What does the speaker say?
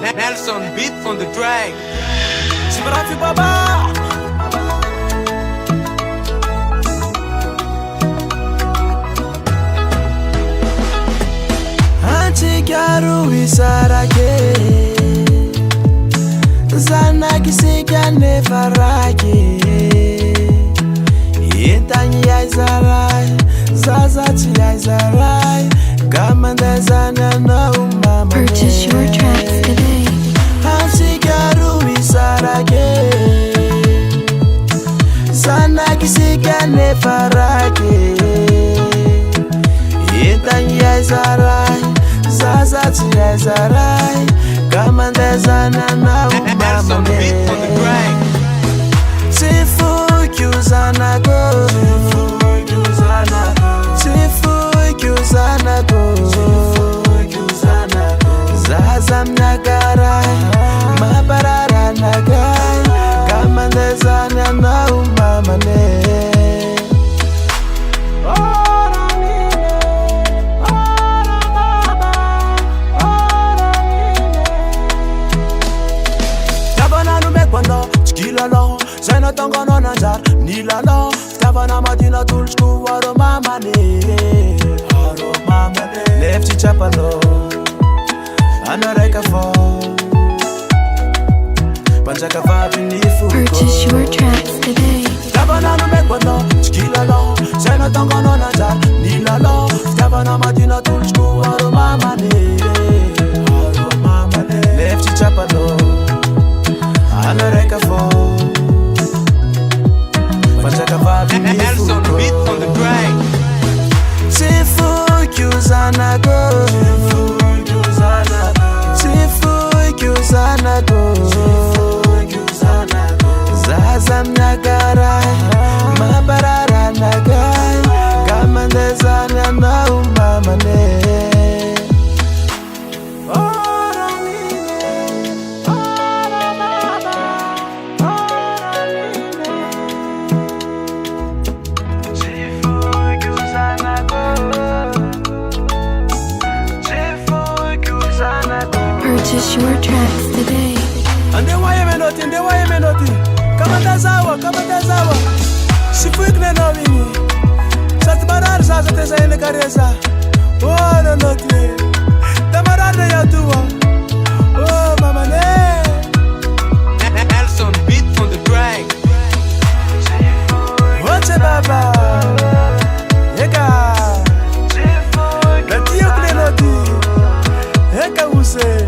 Nelson beat on the track. Simrafi Baba. Antigaru isarake Zanaki sigane farake Intanyi aizarai Zazati aizarai Gamandezana na umama. Purchase your tracks today. Antigaru isarake Zanaki sigane farake Intanyi aizarai Zazati aizarai Gamandezana na umama. Nelson beat on the track. Tifu kiuzana go, Tifu kiuzana go, Zazam nagarai, mabarara nagai, Gamandezana na umama ne. Zaina tangana nanjar nilala Tavana madina tulsku aro mama ne Lefti chapalo Anareka fo Panjaka vavi ni fuko. Purchase your tracks today. Tavana numekwano chkilala Zaina tangana nanjar nilala Tavana madina tulsku aro mama ne Lefti chapalo Anareka fo Nelson beat on the track. Tifu kiuzana go, Tifu kiuzana go, Zazam nagarai, mabarara nagai, Gamandezana na umama ne. Purchase your tracks today. Ande waye menoti, kamatazawa. Sifuik neno vini, satbarar sa tesa ene kareza. Oh no noti, tamarar na yatua. Oh mama ne. Nelson beat on the track. Wache baba, eka. Latiyo klenoti, eka use.